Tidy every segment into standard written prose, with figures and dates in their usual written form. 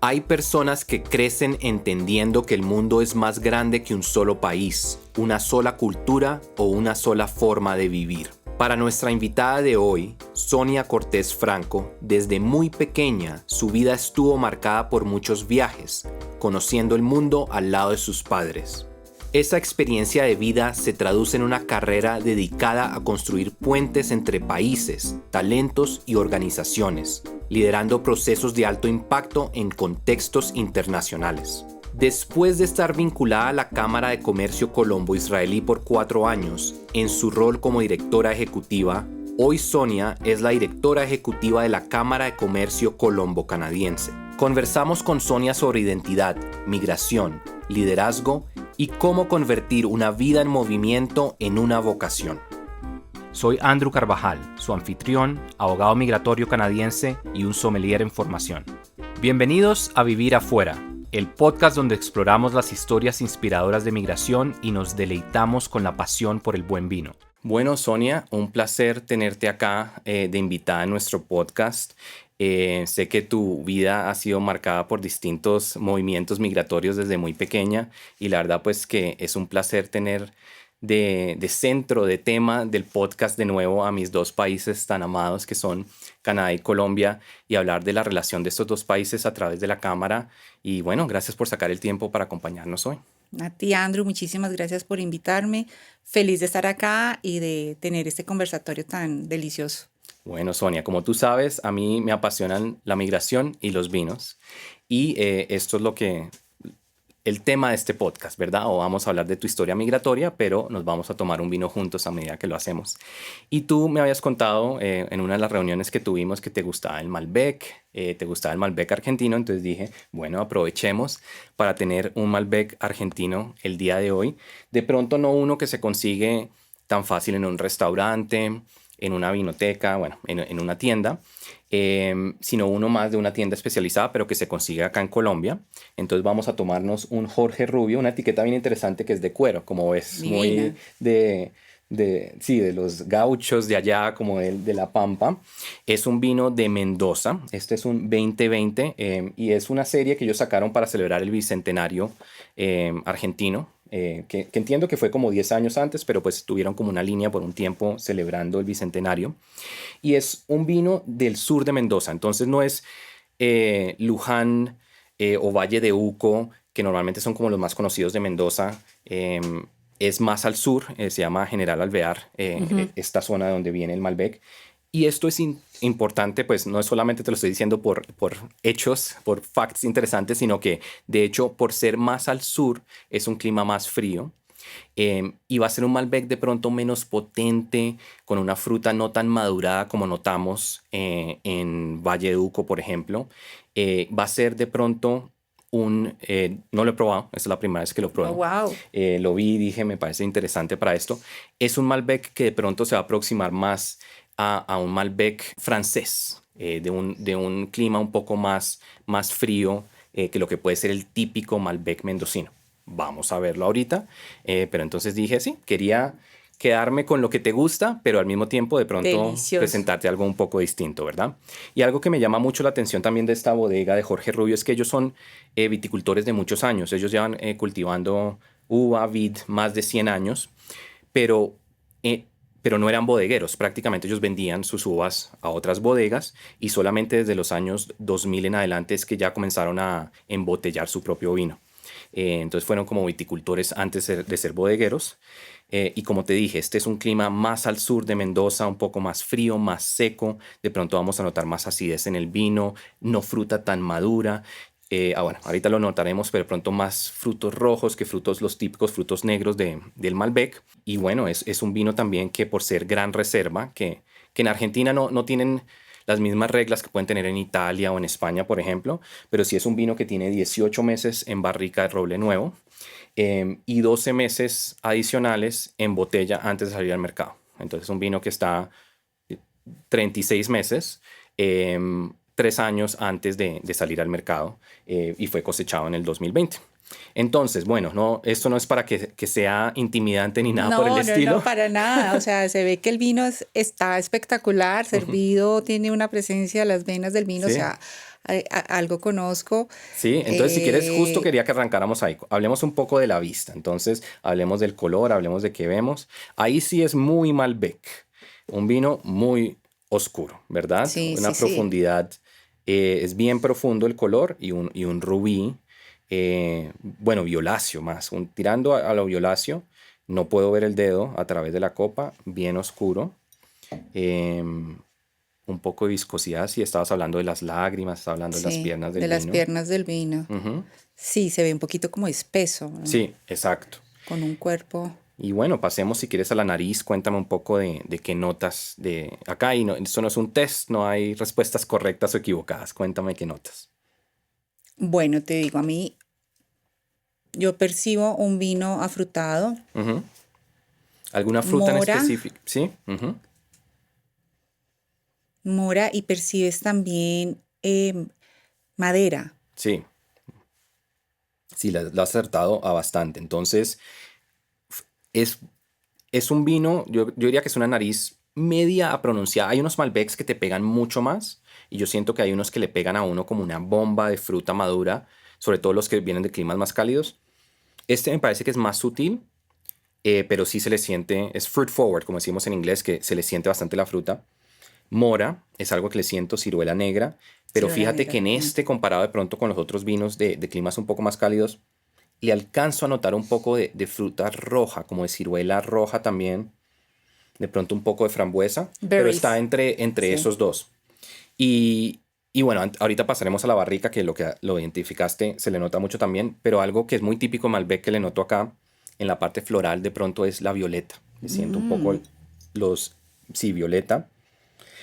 Hay personas que crecen entendiendo que el mundo es más grande que un solo país, una sola cultura o una sola forma de vivir. Para nuestra invitada de hoy, Sonia Cortés Franco, desde muy pequeña su vida estuvo marcada por muchos viajes, conociendo el mundo al lado de sus padres. Esa experiencia de vida se traduce en una carrera dedicada a construir puentes entre países, talentos y organizaciones, liderando procesos de alto impacto en contextos internacionales. Después de estar vinculada a la Cámara de Comercio Colombo-Israelí por 4 años, en su rol como directora ejecutiva, hoy Sonia es la directora ejecutiva de la Cámara de Comercio Colombo-Canadiense. Conversamos con Sonia sobre identidad, migración, liderazgo y cómo convertir una vida en movimiento en una vocación. Soy Andrew Carvajal, su anfitrión, abogado migratorio canadiense y un sommelier en formación. Bienvenidos a Vivir Afuera, el podcast donde exploramos las historias inspiradoras de migración y nos deleitamos con la pasión por el buen vino. Bueno, Sonia, un placer tenerte acá de invitada en nuestro podcast. Sé que tu vida ha sido marcada por distintos movimientos migratorios desde muy pequeña y la verdad pues que es un placer tener de centro, de tema del podcast de nuevo a mis dos países tan amados que son Canadá y Colombia y hablar de la relación de estos dos países a través de la Cámara. Y bueno, gracias por sacar el tiempo para acompañarnos hoy. A ti, Andrew, muchísimas gracias por invitarme. Feliz de estar acá y de tener este conversatorio tan delicioso. Bueno, Sonia, como tú sabes, a mí me apasionan la migración y los vinos. Y esto es el tema de este podcast, ¿verdad? O vamos a hablar de tu historia migratoria, pero nos vamos a tomar un vino juntos a medida que lo hacemos. Y tú me habías contado en una de las reuniones que tuvimos que te gustaba el Malbec, te gustaba el Malbec argentino, entonces dije, bueno, aprovechemos para tener un Malbec argentino el día de hoy. De pronto no uno que se consigue tan fácil en un restaurante, en una vinoteca, bueno, en una tienda, sino uno más de una tienda especializada, pero que se consigue acá en Colombia. Entonces vamos a tomarnos un Jorge Rubio, una etiqueta bien interesante que es de cuero, como ves, Divina. muy de los gauchos de allá, como de La Pampa. Es un vino de Mendoza, este es un 2020 y es una serie que ellos sacaron para celebrar el bicentenario argentino. Que entiendo que fue como 10 años antes, pero pues tuvieron como una línea por un tiempo celebrando el bicentenario. Y es un vino del sur de Mendoza, entonces no es Luján o Valle de Uco, que normalmente son como los más conocidos de Mendoza. Es más al sur, se llama General Alvear, esta zona donde viene el Malbec. Y esto es importante, pues no es solamente te lo estoy diciendo por hechos, por facts interesantes, sino que de hecho por ser más al sur es un clima más frío y va a ser un Malbec de pronto menos potente, con una fruta no tan madurada como notamos en Valle de Uco, por ejemplo. Va a ser de pronto no lo he probado, esta es la primera vez que lo pruebo. Oh, wow. Lo vi y dije, me parece interesante para esto. Es un Malbec que de pronto se va a aproximar más a un Malbec francés, de un clima un poco más frío que lo que puede ser el típico Malbec mendocino. Vamos a verlo ahorita, pero entonces dije, sí, quería quedarme con lo que te gusta, pero al mismo tiempo de pronto Delicioso. presentarte algo un poco distinto, ¿verdad? Y algo que me llama mucho la atención también de esta bodega de Jorge Rubio es que ellos son viticultores de muchos años. Ellos llevan cultivando uva, vid, más de 100 años, pero no eran bodegueros. Prácticamente ellos vendían sus uvas a otras bodegas y solamente desde los años 2000 en adelante es que ya comenzaron a embotellar su propio vino. Entonces fueron como viticultores antes de ser bodegueros. Y como te dije, este es un clima más al sur de Mendoza, un poco más frío, más seco. De pronto vamos a notar más acidez en el vino, no fruta tan madura. Bueno, ahorita lo notaremos, pero de pronto más frutos rojos que los típicos frutos negros del Malbec. Y bueno, es un vino también que por ser gran reserva, que en Argentina no tienen las mismas reglas que pueden tener en Italia o en España, por ejemplo, pero sí es un vino que tiene 18 meses en barrica de roble nuevo y 12 meses adicionales en botella antes de salir al mercado. Entonces es un vino que está 36 meses, 3 años antes de salir al mercado y fue cosechado en el 2020. Entonces, bueno, esto no es para que sea intimidante ni nada por el estilo. No, para nada. O sea, se ve que el vino está espectacular, servido, tiene una presencia, las venas del vino. Sí. O sea, algo conozco. Sí, entonces si quieres, justo quería que arrancáramos ahí. Hablemos un poco de la vista. Entonces, hablemos del color, hablemos de qué vemos. Ahí sí es muy Malbec. Un vino muy oscuro, ¿verdad? Sí, Una sí, sí. profundidad. Es bien profundo el color y un rubí. Bueno, violáceo más. Tirando a lo violáceo. No puedo ver el dedo a través de la copa. Bien oscuro. Em, un poco de viscosidad. Si estabas hablando de las lágrimas, estabas hablando de las Sí, piernas del de las vino. piernas del vino. Ujú. Sí, se ve un poquito como espeso, ¿no? Sí, exacto. Con un cuerpo. Y bueno, pasemos si quieres a la nariz, cuéntame un poco de qué notas de acá. Y no, esto no es un test, no hay respuestas correctas o equivocadas. Cuéntame qué notas. Bueno, te digo, a mí yo percibo un vino afrutado, Ujú. ¿Alguna fruta en mora, específico? Sí, ujú. mora y percibes también madera. Sí, sí, lo has acertado a bastante. Entonces, es, es un vino, yo diría que es una nariz media a pronunciar. Hay unos Malbecs que te pegan mucho más y yo siento que hay unos que le pegan a uno como una bomba de fruta madura, sobre todo los que vienen de climas más cálidos. Este me parece que es más sutil, pero sí se le siente, es fruit forward, como decimos en inglés, que se le siente bastante la fruta. Mora es algo que le siento, ciruela negra, pero Ciruela fíjate que negra. en este, comparado de pronto con los otros vinos de climas un poco más cálidos, le alcanzo a notar un poco de fruta roja, como de ciruela roja también, de pronto un poco de frambuesa, pero está Berries. entre Sí. esos dos. Y, y bueno, ahorita pasaremos a la barrica, que lo identificaste, se le nota mucho también, pero algo que es muy típico Malbec que le noto acá, en la parte floral de pronto es la violeta. Le siento un poco los, sí, violeta.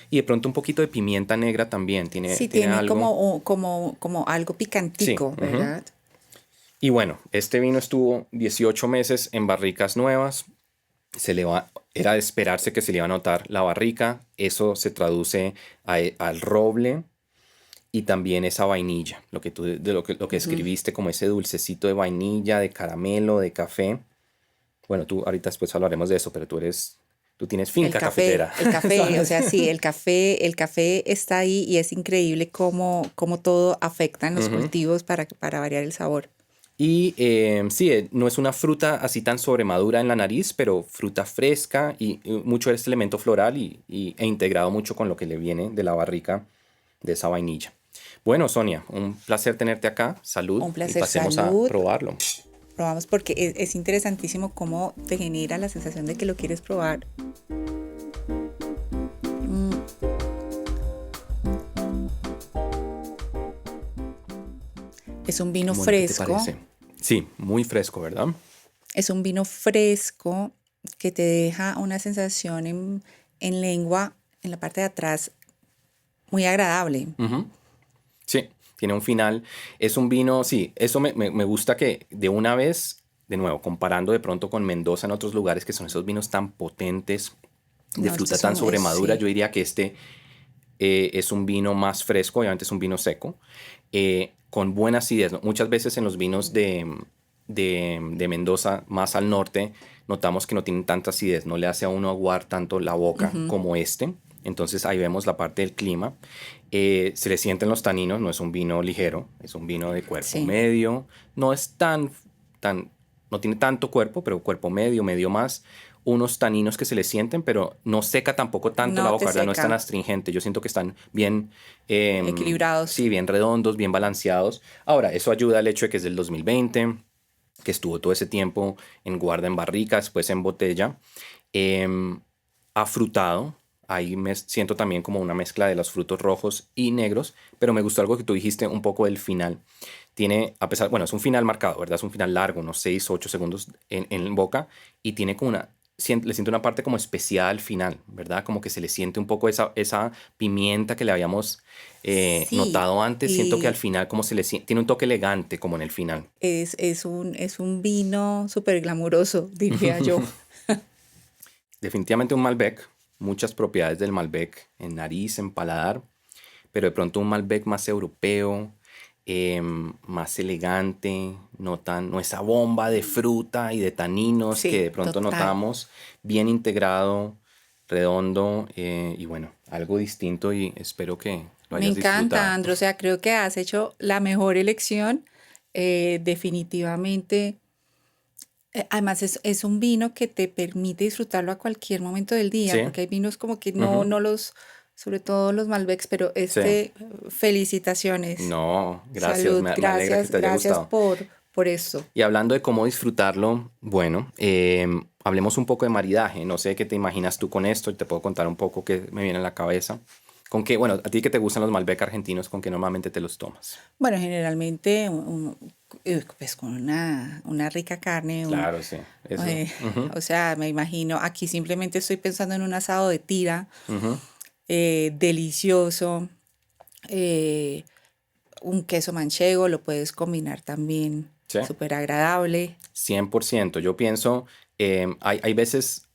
Y de pronto un poquito de pimienta negra también, Sí, tiene tiene algo. como algo Sí. picantico, Ujú. ¿verdad? Y bueno, este vino estuvo 18 meses en barricas nuevas. Era de esperarse que se le iba a notar la barrica. Eso se traduce al roble y también esa vainilla. Lo que escribiste como ese dulcecito de vainilla, de caramelo, de café. Bueno, tú ahorita después hablaremos de eso, pero tú tienes finca cafetera, El café, o ¿sabes? sea, sí, el café está ahí y es increíble cómo todo afecta en los Ujú. cultivos para variar el sabor. Y sí, no es una fruta así tan sobremadura en la nariz, pero fruta fresca y mucho de este elemento floral e integrado mucho con lo que le viene de la barrica de esa vainilla. Bueno, Sonia, un placer tenerte acá. Salud Un y placer, pasemos a salud. probarlo. Probamos porque es interesantísimo cómo te genera la sensación de que lo quieres probar. Es un vino Bueno, ¿qué te fresco, parece? Sí, muy fresco, ¿verdad? es un vino fresco que te deja una sensación en lengua, en la parte de atrás, muy agradable. Ujú. Sí, tiene un final. Es un vino, sí, eso me gusta que de una vez, de nuevo, comparando de pronto con Mendoza en otros lugares que son esos vinos tan potentes, de No, este fruta es tan sobremadura, sí. yo diría que este es un vino más fresco, obviamente es un vino seco, con buena acidez, ¿no? Muchas veces en los vinos de Mendoza, más al norte, notamos que no tienen tanta acidez, no le hace a uno aguar tanto la boca como este. Entonces ahí vemos la parte del clima. Se le sienten los taninos, no es un vino ligero, es un vino de cuerpo Sí, medio, no es tan, no tiene tanto cuerpo, pero cuerpo medio, medio más. Unos taninos que se le sienten, pero no seca tampoco tanto la no te boca, ¿verdad? No es tan seca, astringente. Yo siento que están bien, equilibrados. sí, bien redondos, bien balanceados. Ahora, eso ayuda al hecho de que es del 2020, que estuvo todo ese tiempo en guarda en barrica, después en botella. Em, Afrutado. Ahí me siento también como una mezcla de los frutos rojos y negros, pero me gustó algo que tú dijiste un poco del final. Tiene, a pesar, bueno, es un final marcado, ¿verdad? Es un final largo, unos 6 8 segundos en boca y tiene como le siento una parte como especial al final, ¿verdad? Como que se le siente un poco esa pimienta que le habíamos Sí, notado antes. Siento que al y final como se le tiene un toque elegante como en el final. es un vino súper glamuroso, diría yo. Definitivamente un Malbec, muchas propiedades del Malbec en nariz, en paladar, pero de pronto un Malbec más europeo, más elegante, no esa bomba de fruta y de taninos que Sí, de pronto total. notamos, bien integrado, redondo y bueno, algo distinto y espero lo Me hayas encanta, disfrutado. Andro. O sea, creo que has hecho la mejor elección. Definitivamente. Además, es un vino que te permite disfrutarlo a cualquier momento del día, Sí, porque hay vinos como que ujú, no los, sobre todo los Malbecs, pero sí. felicitaciones. No, gracias, Salud, me alegra que gracias, te haya gracias gustado. por esto. Y hablando de cómo disfrutarlo, bueno, hablemos un poco de maridaje. No sé qué te imaginas tú con esto y te puedo contar un poco qué me viene a la cabeza. Con qué, bueno, a ti que te gustan los Malbec argentinos, ¿con qué normalmente te los tomas? Bueno, generalmente, pues con una rica carne, Claro, sí, eso. eh, Ujú, o sea, me imagino, aquí simplemente estoy pensando en un asado de tira, ujú, delicioso, eh, un queso manchego, lo puedes combinar también, sí. súper agradable. 100%. Yo pienso, hay veces,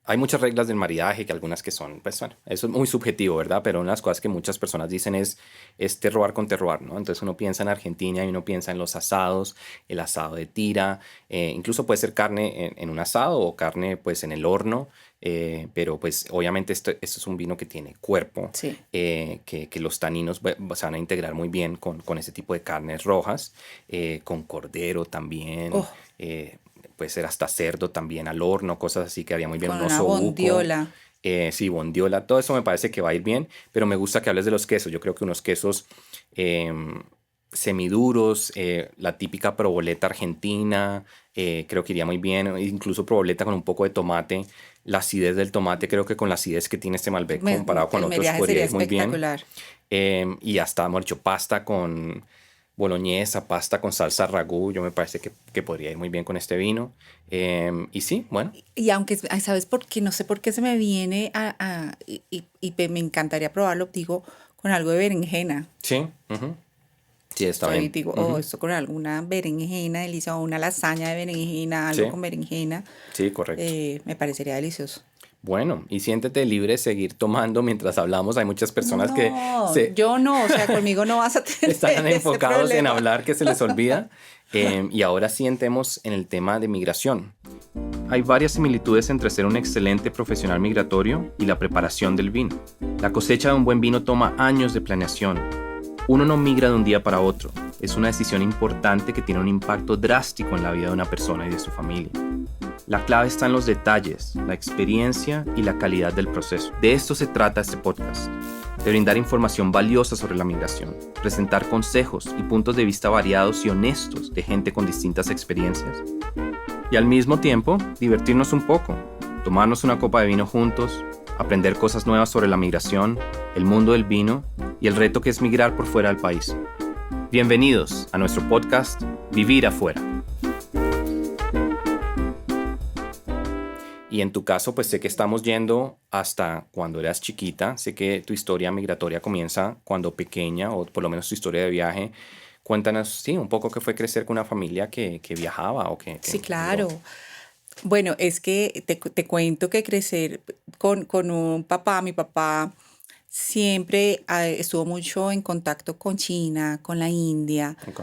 hay muchas reglas del maridaje, que algunas que son, pues bueno, eso es muy subjetivo, ¿verdad? Pero una de las cosas que muchas personas dicen es terroir con terroir, ¿no? Entonces uno piensa en Argentina y uno piensa en los asados, el asado de tira, incluso puede ser carne en un asado o carne pues en el horno, pero pues obviamente esto es un vino que tiene cuerpo, Sí. que los taninos se van a integrar muy bien con ese tipo de carnes rojas, con cordero también, Oh, puede ser hasta cerdo también al horno, cosas así que haría muy bien, con un una osobuco, bondiola. sí, bondiola, todo eso me parece que va a ir bien, pero me gusta que hables de los quesos. Yo creo que unos quesos em, semiduros, la típica proboleta argentina, creo que iría muy bien, incluso proboleta con un poco de tomate. La acidez del tomate, creo que con la acidez que tiene este Malbec comparado con El otros maridaje podría sería ir muy bien. espectacular. Y hasta hemos hecho pasta con boloñesa, pasta con salsa ragú. Yo me parece que podría ir muy bien con este vino. Y sí, bueno, Y aunque, ay, ¿sabes por qué? No sé por qué se me viene me encantaría probarlo, digo, con algo de berenjena. sí, ujú, sí, está Estoy, bien. digo, oh, Ujú, esto con alguna berenjena deliciosa, o una lasaña de berenjena, algo sí, con berenjena, sí, correcto. me parecería delicioso. Bueno, y siéntete libre de seguir tomando mientras hablamos. Hay muchas personas que No, se yo no, o sea, conmigo no vas a están tener tan ese enfocados en problema. hablar que se les olvida. Y ahora sí entremos en el tema de migración. Hay varias similitudes entre ser un excelente profesional migratorio y la preparación del vino. La cosecha de un buen vino toma años de planeación. Uno no migra de un día para otro. Es una decisión importante que tiene un impacto drástico en la vida de una persona y de su familia. La clave está en los detalles, la experiencia y la calidad del proceso. De esto se trata este podcast, de brindar información valiosa sobre la migración, presentar consejos y puntos de vista variados y honestos de gente con distintas experiencias. Y al mismo tiempo, divertirnos un poco, tomarnos una copa de vino juntos, aprender cosas nuevas sobre la migración, el mundo del vino y el reto que es migrar por fuera del país. Bienvenidos a nuestro podcast Vivir afuera. Y en tu caso, pues sé que estamos yendo hasta cuando eras chiquita. Sé que tu historia migratoria comienza cuando pequeña, o por lo menos tu historia de viaje. Cuéntanos, sí, un poco qué fue crecer con una familia que viajaba o Sí, digo, claro. Bueno, es que te cuento que crecer con un papá, mi papá siempre estuvo mucho en contacto con China, con la India, ok,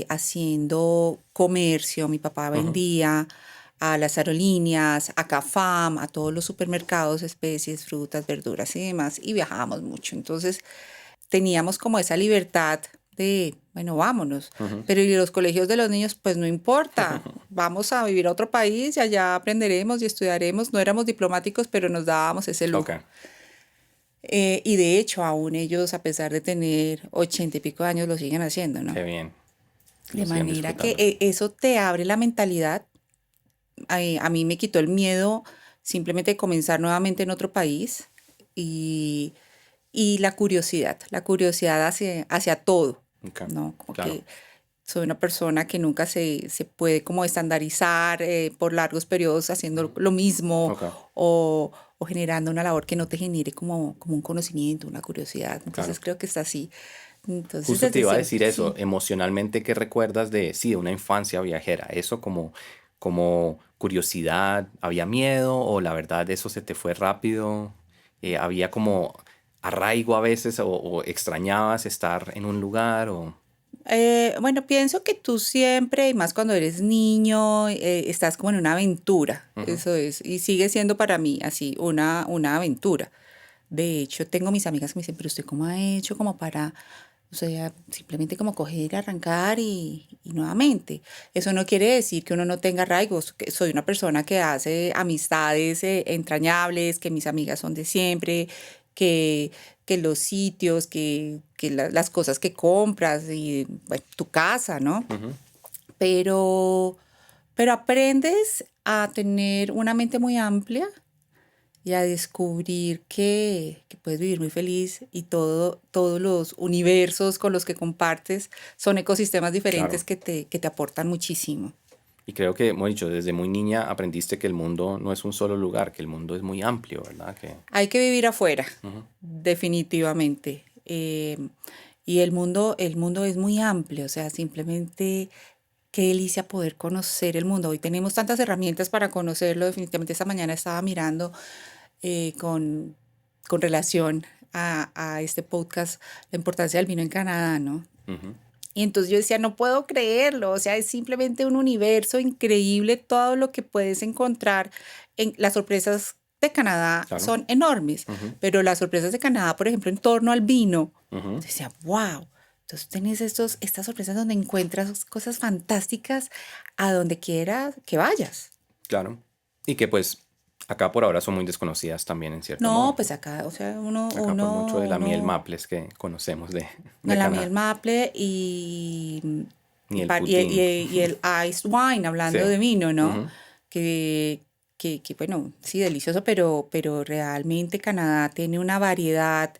haciendo comercio. Mi papá ujú, vendía a las aerolíneas, a Cafam, a todos los supermercados, especies, frutas, verduras y demás, y viajábamos mucho. Entonces teníamos como esa libertad de, bueno, vámonos. ujú, Pero y los colegios de los niños, pues no importa, vamos a vivir a otro país y allá aprenderemos y estudiaremos. No éramos diplomáticos, pero nos dábamos ese ok, lujo. Y de hecho, aún ellos, a pesar de tener 80 y pico de años, lo siguen haciendo, ¿no? qué bien, que De lo sigan manera que disfrutando. eso te abre la mentalidad. A mí me quitó el miedo simplemente de comenzar nuevamente en otro país y, y la curiosidad hacia todo, Ok, ¿no? Como claro, que soy una persona que nunca se puede como estandarizar por largos periodos haciendo lo mismo ok, o generando una labor que no te genere como un conocimiento, una curiosidad. claro. Entonces creo que está así. Entonces Justo te desde iba a siempre, decir eso, sí. emocionalmente, ¿qué recuerdas de, sí, de una infancia viajera? ¿Eso como curiosidad, había miedo o la verdad eso se te fue rápido? ¿Había como arraigo a veces o extrañabas estar en un lugar o... Bueno, pienso que tú siempre, y más cuando eres niño, estás como en una aventura, Ujú, eso es, y sigue siendo para mí así, una aventura. De hecho, tengo mis amigas que me dicen, pero usted cómo ha hecho como para, o sea, simplemente como coger, arrancar y nuevamente. Eso no quiere decir que uno no tenga arraigos, que soy una persona que hace amistades entrañables, que mis amigas son de siempre, que, que los sitios, las cosas que compras y bueno, tu casa, ¿no? Ujú. Pero, pero aprendes a tener una mente muy amplia y a descubrir que puedes vivir muy feliz y todos los universos con los que compartes son ecosistemas diferentes Claro. que te aportan muchísimo. Y creo que, hemos dicho, desde muy niña aprendiste que el mundo no es un solo lugar, que el mundo es muy amplio, ¿verdad? Que, Hay que vivir afuera, ujú, definitivamente. Y el mundo es muy amplio, o sea, simplemente qué delicia poder conocer el mundo. Hoy tenemos tantas herramientas para conocerlo. Definitivamente esta mañana estaba mirando eh, con, con relación a este podcast la importancia del vino en Canadá, ¿no? ujú, Y entonces yo decía, no puedo creerlo, o sea, es simplemente un universo increíble todo lo que puedes encontrar. Las sorpresas de Canadá claro. son enormes, Ujú, pero las sorpresas de Canadá, por ejemplo, en torno al vino, ujú, decía, wow. Entonces tenés estas sorpresas donde encuentras cosas fantásticas a donde quiera que vayas. claro. Y que pues acá por ahora son muy desconocidas también en cierto No, modo, pues ¿no? acá, o sea, uno, Acá por mucho uno, de la miel uno, Maples que conocemos no, de la miel Canadá, maple y, ni el pa- y, putín. y- y el iced wine, Sí. hablando de vino, ¿no? Ujú, Que, bueno, sí, delicioso, pero realmente Canadá tiene una variedad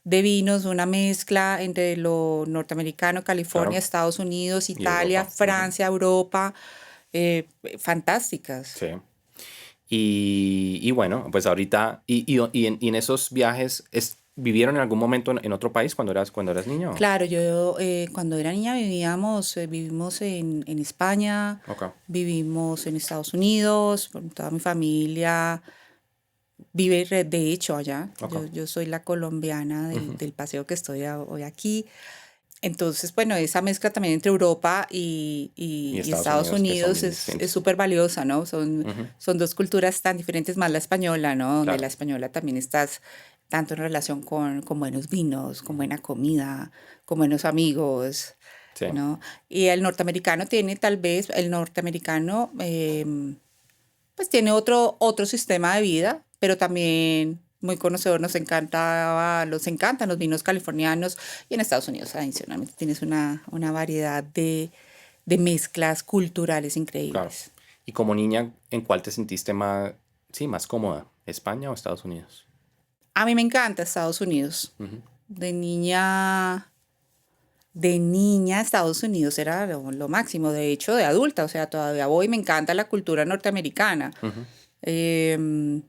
de vinos, una mezcla entre lo norteamericano, California, claro. Estados Unidos, Y Italia, Europa. Ujú, Francia, Europa, fantásticas. sí. Y bueno, pues ahorita, y en esos viajes, ¿vivieron en algún momento en otro país cuando eras niño? Claro, yo cuando era niña vivimos en España, Ok. vivimos en Estados Unidos, bueno, toda mi familia vive de hecho allá. Ok. Yo soy la colombiana Ujú. del paseo que estoy hoy aquí. Entonces, bueno, esa mezcla también entre Europa Y y Estados Estados Unidos, que son Unidos bien es distintos. súper valiosa, ¿no? Ujú, Son dos culturas tan diferentes, más la española, ¿no? Donde la claro. española también estás tanto en relación con buenos vinos, con buena comida, con buenos amigos, Sí, ¿no? Y el norteamericano, pues tiene otro sistema de vida, pero también muy conocedor, los encantan los vinos californianos y en Estados Unidos adicionalmente tienes una variedad de mezclas culturales claro. increíbles. Y como niña, ¿en cuál te sentiste más, sí, más cómoda? ¿España o Estados Unidos? A mí me encanta Estados Unidos. Ujú, De niña, de niña Estados Unidos era lo máximo, de hecho de adulta, o sea, todavía voy, me encanta la cultura norteamericana. ujú, Em,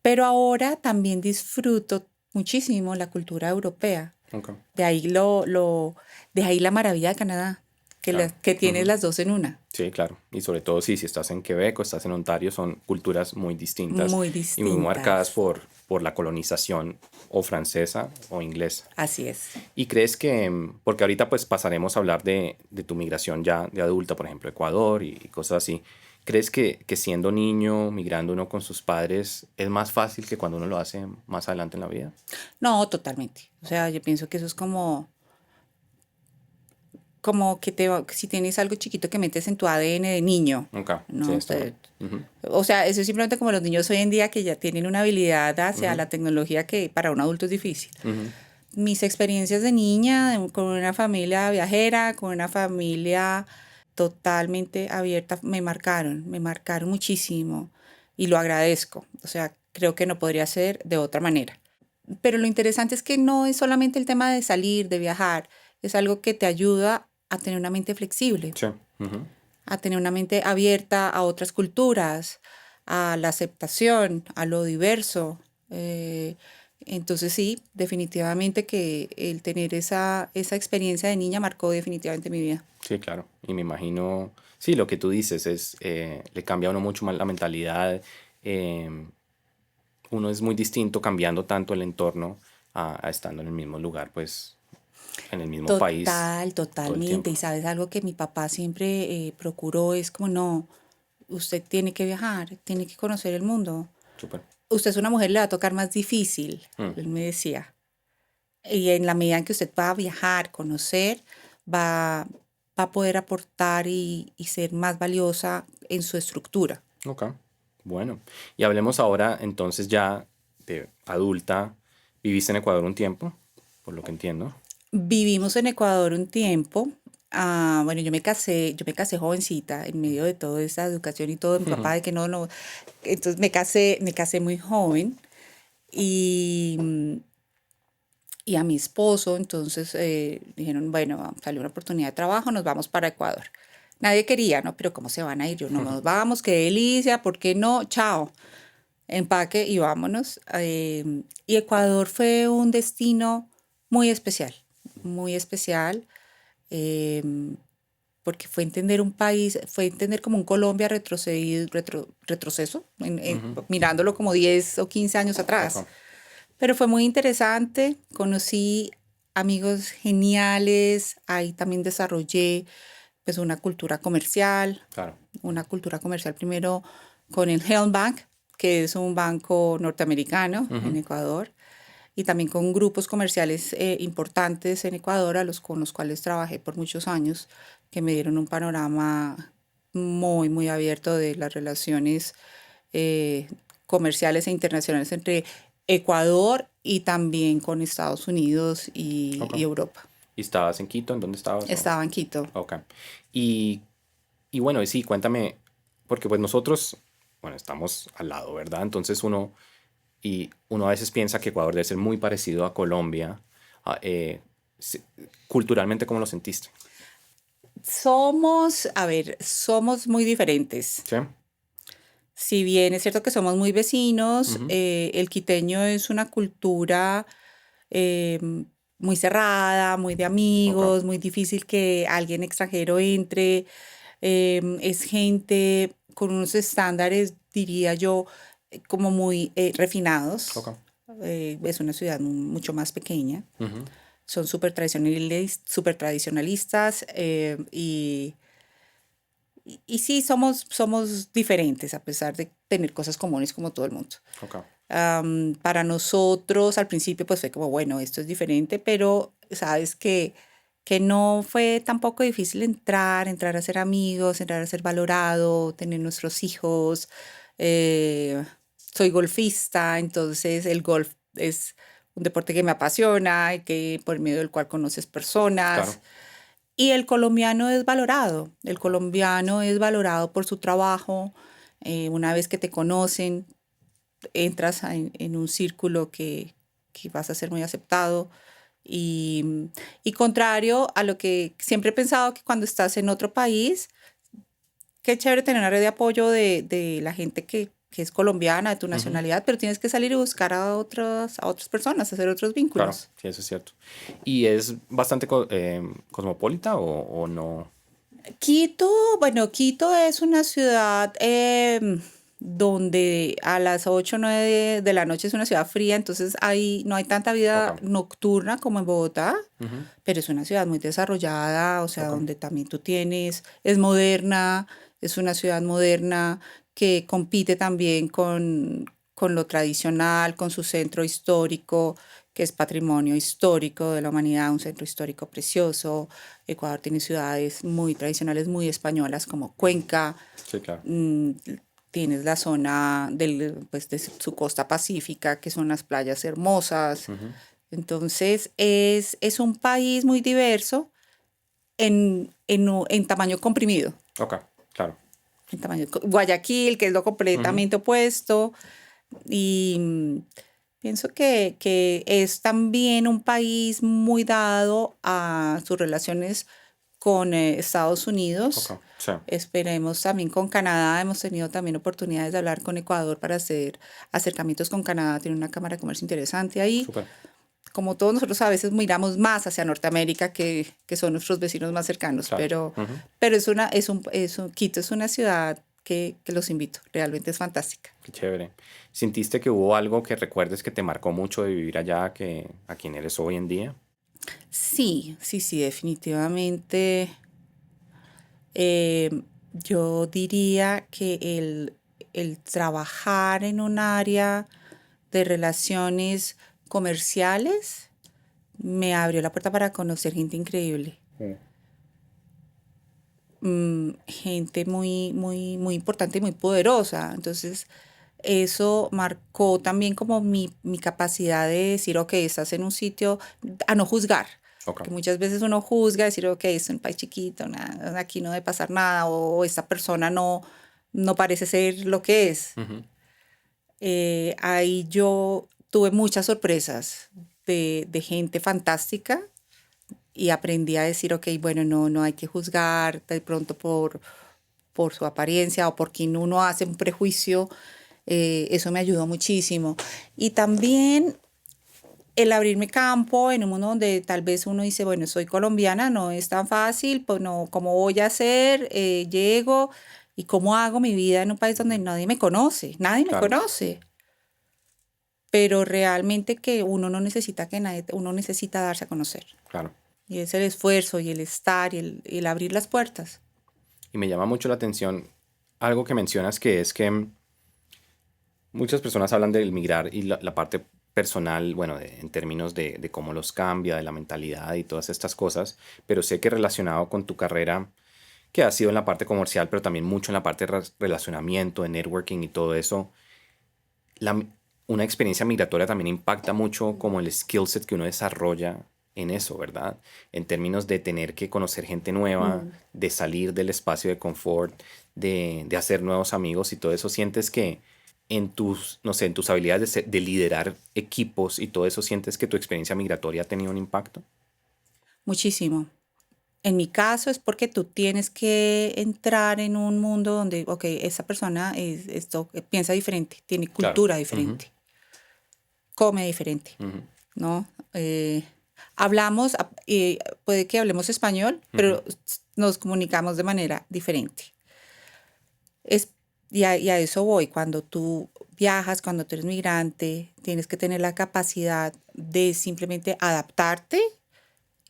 pero ahora también disfruto muchísimo la cultura europea. ok, De ahí de ahí la maravilla de Canadá, claro. que tienes Ujú. las dos en una, Sí, claro. Y sobre todo si estás en Quebec o estás en Ontario, son culturas muy distintas muy y muy marcadas distintas. por la colonización o francesa o inglesa. Así es. ¿Y crees que, porque ahorita pues pasaremos a hablar de tu migración ya de adulta, por ejemplo, Ecuador y cosas así, ¿crees que siendo niño, migrando uno con sus padres, es más fácil que cuando uno lo hace más adelante en la vida? No, totalmente. O sea, yo pienso que eso es como si tienes algo chiquito que metes en tu ADN de niño, Ok, sí, ¿no? está bien. Ujú, O sea, eso es simplemente como los niños hoy en día que ya tienen una habilidad hacia ujú, la tecnología que para un adulto es difícil. ujú, Mis experiencias de niña, con una familia viajera, con una familia totalmente abierta, me marcaron muchísimo y lo agradezco. O sea, creo que no podría ser de otra manera. Pero lo interesante es que no es solamente el tema de salir, de viajar, es algo que te ayuda a tener una mente flexible, sí, ujú, a tener una mente abierta a otras culturas, a la aceptación, a lo diverso. Eh, entonces sí, definitivamente que el tener esa experiencia de niña marcó definitivamente mi vida. sí, claro. Y me imagino, sí, lo que tú dices es, le cambia a uno mucho más la mentalidad. em, Uno es muy distinto cambiando tanto el entorno a estando en el mismo lugar, pues en el mismo país todo el Totalmente. tiempo. Y sabes algo que mi papá siempre procuró es como, no, usted tiene que viajar, tiene que conocer el mundo. Súper. usted es una mujer, le va a tocar más difícil, Mm, él me decía. Y en la medida en que usted va a viajar, conocer, va, va a poder aportar y ser más valiosa en su estructura. ok, bueno. Y hablemos ahora entonces ya de adulta. ¿Viviste en Ecuador un tiempo? Por lo que entiendo. Vivimos en Ecuador un tiempo. Bueno, yo me casé jovencita en medio de toda esa educación y todo, mi papá de que no, no. Entonces me casé muy joven y, y a mi esposo, entonces dijeron, bueno, salió una oportunidad de trabajo, nos vamos para Ecuador. Nadie quería, ¿no? Pero ¿cómo se van a ir? Yo, no nos vamos, qué delicia, ¿por qué no? Chao, empaque y vámonos. Y Ecuador fue un destino muy especial, eh, porque fue entender un país, fue entender como un Colombia retrocedido, retroceso, Ujú, mirándolo como 10 o 15 años atrás. ok, Pero fue muy interesante, conocí amigos geniales, ahí también desarrollé pues claro. una cultura comercial primero con el Helm Bank, que es un banco norteamericano en Ujú, Ecuador, y también con grupos comerciales importantes en Ecuador, con los cuales trabajé por muchos años, que me dieron un panorama muy abierto de las relaciones eh, comerciales e internacionales entre Ecuador y también con Estados Unidos ok. y Europa. ¿Y estabas en Quito? ¿En dónde estabas? Estaba en Quito. Ok. Y, y bueno, y sí, cuéntame, porque pues nosotros, bueno, estamos al lado, ¿verdad? Entonces uno a veces piensa que Ecuador debe ser muy parecido a Colombia. Ah, si- culturalmente, ¿cómo lo sentiste? A ver, somos muy diferentes. ¿Sí? Si bien es cierto que somos muy vecinos, Ujú, el quiteño es una cultura eh, muy cerrada, muy de ok, amigos, muy difícil que alguien extranjero entre. Es gente con unos estándares, diría yo, como muy refinados. ok. Es una ciudad mucho más pequeña. Ujú, Son súper tradicionalistas y sí, somos diferentes a pesar de tener cosas comunes como todo el mundo. ok. Para nosotros al principio pues fue como, bueno, esto es diferente, pero sabes que no fue tampoco difícil entrar a ser amigos, entrar a ser valorado, tener nuestros hijos. eh, Soy golfista, entonces el golf es un deporte que me apasiona y que por medio del cual conoces Claro, personas. Y el colombiano es valorado por su trabajo. Una vez que te conocen, entras en un círculo que vas a ser muy aceptado. Y, y contrario a lo que siempre he pensado que cuando estás en otro país, qué chévere tener una red de apoyo de la gente que es colombiana, de tu ujú, nacionalidad, pero tienes que salir y buscar a otras personas, hacer otros claro, vínculos. sí, eso es cierto. ¿Y es bastante cosmopolita o no? Quito, bueno, Quito es una ciudad donde a las 8 o 9 de la noche es una ciudad fría, entonces no hay tanta Ok, vida nocturna como en Bogotá, ujú, pero es una ciudad muy desarrollada, o sea, ok, donde también es moderna, es una ciudad moderna que compite también con lo tradicional, con su centro histórico, que es patrimonio histórico de la humanidad, un centro histórico precioso. Ecuador tiene ciudades muy tradicionales, muy españolas, como Cuenca. sí, claro. mm, Tienes la zona pues, de su costa pacífica, que son las playas hermosas. Ujú, Entonces, es un país muy diverso en tamaño comprimido. ok, claro. Guayaquil, que es lo Ujú, completamente opuesto. Y pienso que es también un país muy dado a sus relaciones con Estados ok, Unidos. sí, Esperemos también con Canadá. Hemos tenido también oportunidades de hablar con Ecuador para hacer acercamientos con Canadá. Tiene una cámara de comercio interesante ahí. súper. Como todos nosotros a veces miramos más hacia Norteamérica, que son nuestros vecinos más cercanos, Claro. Ujú, pero Quito es una ciudad que los invito. Realmente es fantástica. qué chévere. ¿Sintiste que hubo algo que recuerdes que te marcó mucho de vivir allá que a quien eres hoy en día? Sí, definitivamente. Yo diría que el trabajar en un área de relaciones comerciales me abrió la puerta para conocer gente increíble. Gente muy, muy, muy importante y muy poderosa. Entonces, eso marcó también como mi capacidad de decir, ok, estás en un sitio, a no juzgar. Ok. Que muchas veces uno juzga, decir, ok, es un país chiquito, aquí no debe pasar nada, o esta persona no parece ser lo que es. Ujú. Ahí yo tuve muchas sorpresas de gente fantástica y aprendí a decir, ok, bueno, no hay que juzgar de pronto por su apariencia o por quien uno hace un prejuicio. Eso me ayudó muchísimo. Y también el abrirme campo en un mundo donde tal vez uno dice, bueno, soy colombiana, no es tan fácil, pues no, ¿cómo voy a hacer? Llego y cómo hago mi vida en un país donde nadie me conoce, nadie me Claro, conoce. Pero realmente que uno no necesita que nadie, uno necesita darse a conocer. claro. Y es el esfuerzo y el estar y el abrir las puertas. Y me llama mucho la atención algo que mencionas, que es que muchas personas hablan del migrar y la parte personal, bueno, en términos de cómo los cambia, de la mentalidad y todas estas cosas, pero sé que relacionado con tu carrera, que ha sido en la parte comercial, pero también mucho en la parte de relacionamiento, de networking y todo eso, la- una experiencia migratoria también impacta mucho como el skill set que uno desarrolla en eso, ¿verdad? En términos de tener que conocer gente nueva, Mm. de salir del espacio de confort, de hacer nuevos amigos y todo eso. ¿Sientes que en tus, no sé, en tus habilidades de liderar equipos y todo eso, sientes que tu experiencia migratoria ha tenido un impacto? Muchísimo. En mi caso es porque tú tienes que entrar en un mundo donde, ok, esa persona piensa diferente, tiene Claro. cultura Ujú, diferente, come diferente, ujú, ¿no? Hablamos, puede que hablemos español, ujú. pero nos comunicamos de manera diferente. Es, y a eso voy, cuando tú viajas, cuando tú eres migrante, tienes que tener la capacidad de simplemente adaptarte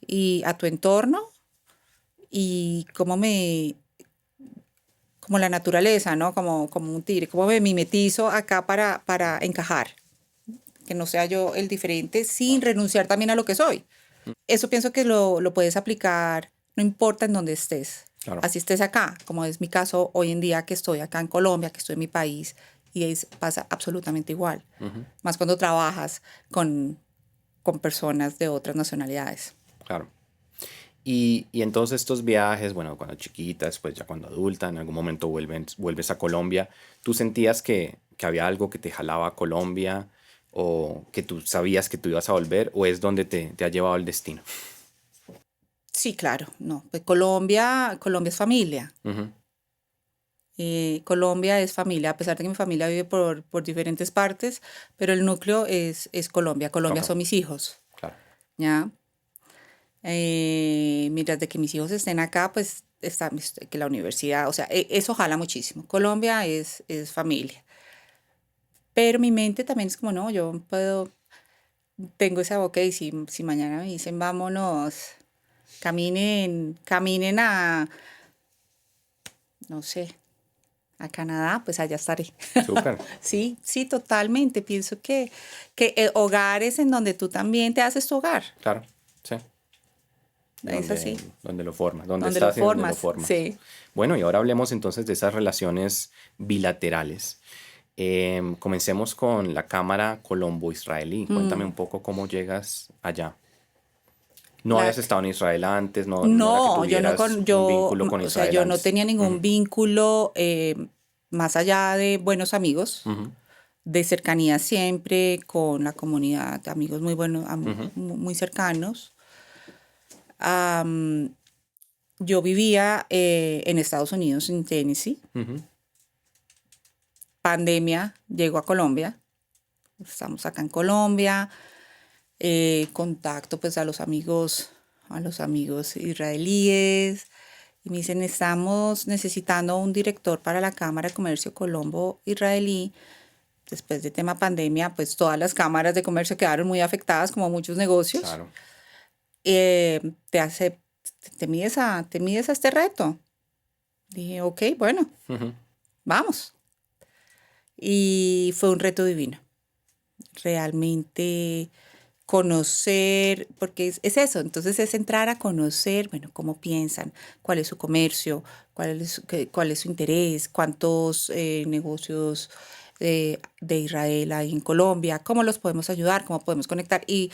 y a tu entorno y como la naturaleza, ¿no? Como un tigre, como me mimetizo acá para encajar, que no sea yo el diferente sin renunciar también a lo que soy. Eso pienso que lo puedes aplicar, no importa en dónde estés. Claro. Así estés acá, como es mi caso hoy en día que estoy acá en Colombia, que estoy en mi país, y pasa absolutamente igual. Ujú. Más cuando trabajas con personas de otras nacionalidades. Claro. Y entonces estos viajes, bueno, cuando chiquita, después ya cuando adulta, en algún momento vuelves a Colombia, ¿tú sentías que había algo que te jalaba a Colombia o que tú sabías que tú ibas a volver o es donde te ha llevado el destino? Sí, claro, no. Pues Colombia es familia. Ujú. Colombia es familia, a pesar de que mi familia vive por diferentes partes, pero el núcleo es Colombia. Colombia Ok, son mis hijos, claro. ¿ya? Mientras de que mis hijos estén acá, pues está que la universidad, o sea, eso jala muchísimo. Colombia es familia. Pero mi mente también es como, no, yo puedo, tengo esa boca y si mañana me dicen, vámonos, caminen no sé, a Canadá, pues allá estaré. Súper, Sí, sí, totalmente. Pienso que hogares en donde tú también te haces tu hogar. claro, sí. Es Donde, así, donde lo formas, donde donde lo estás y donde lo formas. formas. Sí. Bueno, y ahora hablemos entonces de esas relaciones bilaterales. Comencemos con la Cámara Colombo-Israelí. Cuéntame un Mm, poco cómo llegas allá. No la, habías estado en Israel antes, no era que no, yo no tuvieras con, un vínculo con o sea, Israel yo no antes. tenía ningún Ujú, vínculo más allá de buenos amigos, ujú, de cercanía siempre con la comunidad, amigos muy buenos, ujú, muy cercanos. Am, yo vivía en Estados Unidos, en Tennessee. ujú. Pandemia, llegó a Colombia. Estamos acá en Colombia. Contacto pues a los amigos israelíes. Y me dicen, estamos necesitando un director para la Cámara de Comercio Colombo Israelí. Después de tema pandemia, pues todas las cámaras de comercio quedaron muy afectadas, como muchos negocios. Claro. Eh, te hace, te mides a este reto. Dije, ok, bueno, Ujú, vamos. Y fue un reto divino. realmente conocer, porque es eso, entonces es entrar a conocer, bueno, cómo piensan, cuál es su comercio, cuál es su interés, cuántos negocios de Israel hay en Colombia, cómo los podemos ayudar, cómo podemos conectar. Y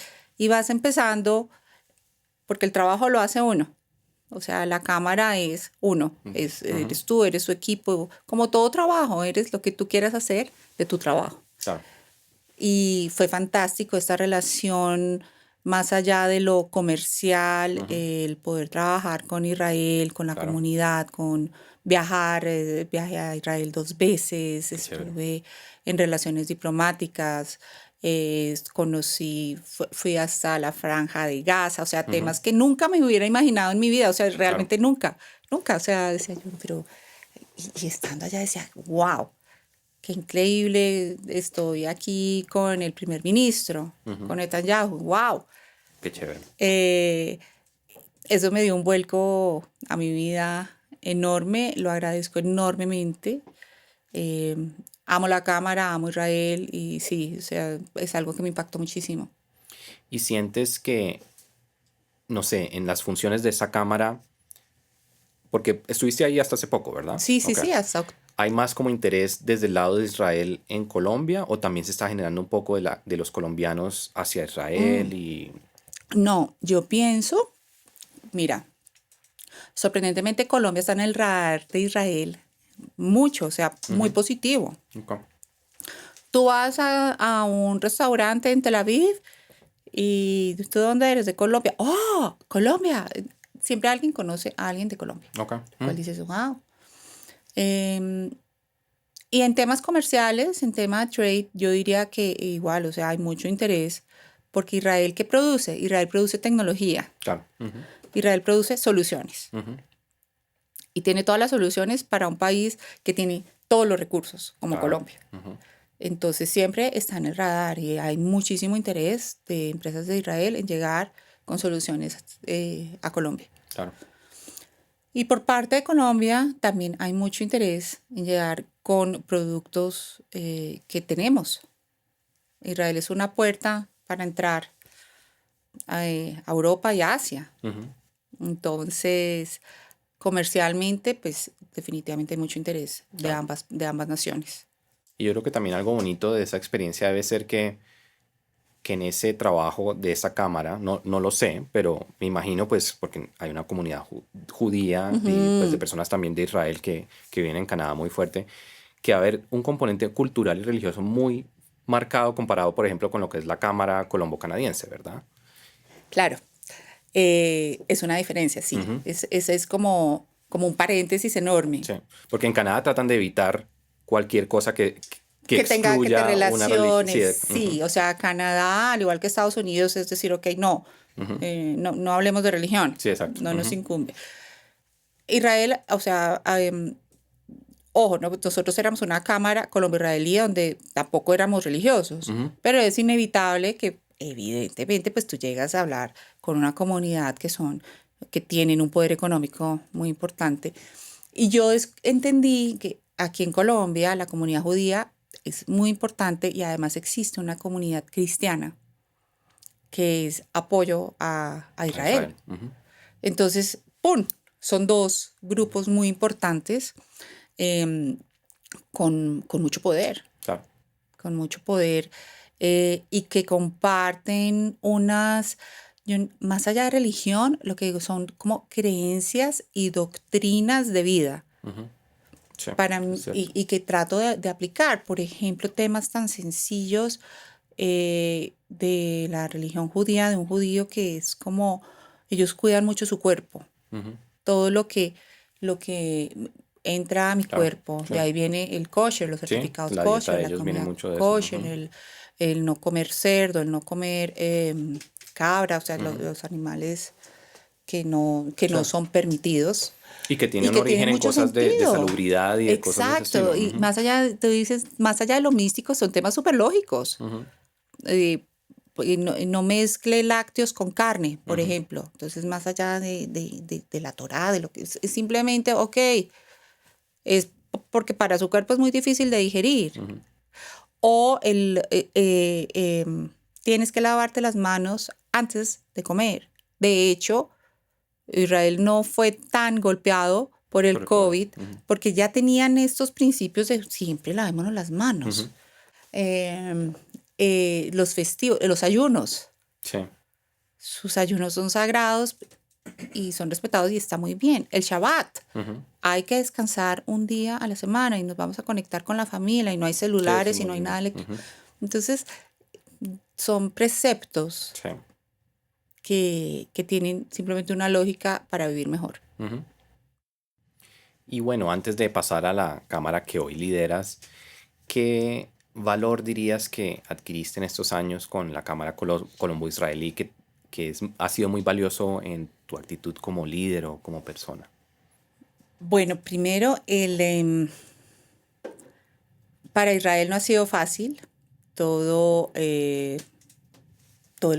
vas empezando, porque el trabajo lo hace uno. O sea, la cámara es uno, eres tú, eres su equipo, como todo trabajo, eres lo que tú quieras hacer de tu trabajo. Claro. Y fue fantástico esta relación, más allá de lo comercial, el poder trabajar con Israel, con la Claro. comunidad, con viajar. Viajé a Israel 2 veces, Qué chévere. estuve en relaciones diplomáticas, fui hasta la Franja de Gaza, o sea, temas que nunca me hubiera imaginado en mi vida, o sea, realmente nunca, o sea, decía yo, pero, y estando allá decía, wow. Qué increíble, estoy aquí con el primer ministro, con Netanyahu, wow. Qué chévere. Eso me dio un vuelco a mi vida enorme, lo agradezco enormemente. Eh, Amo la cámara, amo Israel y sí, o sea, es algo que me impactó muchísimo. ¿Y sientes que, no sé, en las funciones de esa cámara, porque estuviste ahí hasta hace poco, ¿verdad? Sí, sí, Ok. sí, ¿Hay más como interés desde el lado de Israel en Colombia o también se está generando un poco de los colombianos hacia Israel y... no, yo pienso, mira, sorprendentemente Colombia está en el radar de Israel mucho, o sea, muy positivo. Ok. Tú vas a un restaurante en Tel Aviv y ¿tú de dónde eres? De Colombia. ¡Oh! Colombia. Siempre alguien conoce a alguien de Colombia. Ok. ¿Cuál dices? ¡Wow! Em, y en temas comerciales, en tema trade, yo diría que igual, o sea, hay mucho interés porque Israel, ¿qué produce? Israel produce tecnología. Claro. Israel produce soluciones. Y tiene todas las soluciones para un país que tiene todos los recursos, como Claro. Colombia. Entonces siempre está en el radar y hay muchísimo interés de empresas de Israel en llegar con soluciones a Colombia. Claro. Y por parte de Colombia también hay mucho interés en llegar con productos que tenemos. Israel es una puerta para entrar a Europa y Asia. Entonces, comercialmente, pues definitivamente hay mucho interés de Claro. ambas naciones. Y yo creo que también algo bonito de esa experiencia debe ser que en ese trabajo de esa cámara, no lo sé, pero me imagino pues porque hay una comunidad judía y pues de personas también de Israel que viven en Canadá muy fuerte, que va a haber un componente cultural y religioso muy marcado comparado, por ejemplo, con lo que es la cámara colombo-canadiense, ¿verdad? Claro, es una diferencia, sí. Es como un paréntesis enorme. Sí, porque en Canadá tratan de evitar cualquier cosa que Que te excluya una religión. Sí, relaciones, sí. O sea, Canadá, al igual que Estados Unidos, es decir, ok, no, no hablemos de religión, sí, exacto. no nos incumbe. Israel, o sea, ojo, nosotros éramos una cámara colombo-israelí donde tampoco éramos religiosos, pero es inevitable que evidentemente pues tú llegas a hablar con una comunidad que tienen un poder económico muy importante. Y yo entendí que aquí en Colombia la comunidad judía es muy importante y además existe una comunidad cristiana que es apoyo a A Israel. Israel. Entonces, ¡pum! Son dos grupos muy importantes em, con mucho poder, Claro. con mucho poder y que comparten más allá de religión, lo que digo son como creencias y doctrinas de vida Sí, para es mí, cierto. y que trato de aplicar. Por ejemplo, temas tan sencillos de la religión judía, de un judío que es como, ellos cuidan mucho su cuerpo, todo lo que entra a mi Claro. cuerpo. Sí. De ahí viene el kosher, los Sí, certificados la dieta kosher, de la ellos viene comida mucho de eso. kosher, el no comer cerdo, el no comer cabra, o sea, los animales que no Sí. son permitidos Y que tiene y un que origen tienen en mucho cosas de sentido. salubridad y de cosas de ese estilo. Exacto, y más allá, tú dices, más allá de lo místico, son temas súper lógicos. Y no mezcle lácteos con carne, por ejemplo. Entonces, más allá de la Torá, de lo que es simplemente, ok, es porque para su cuerpo es muy difícil de digerir. o tienes que lavarte las manos antes de comer. De hecho, Israel no fue tan golpeado por el COVID porque ya tenían estos principios de siempre lavémonos las manos. Los festivos, los ayunos. Sí. Sus ayunos son sagrados y son respetados y está muy bien. El Shabbat. Hay que descansar un día a la semana y nos vamos a conectar con la familia y no hay celulares y no hay nada eléctrico. Entonces, son preceptos Sí. que tienen simplemente una lógica para vivir mejor. Y bueno, antes de pasar a la cámara que hoy lideras, ¿qué valor dirías que adquiriste en estos años con la cámara colombo-israelí ha sido muy valioso en tu actitud como líder o como persona? Bueno, primero, para Israel no ha sido fácil todo el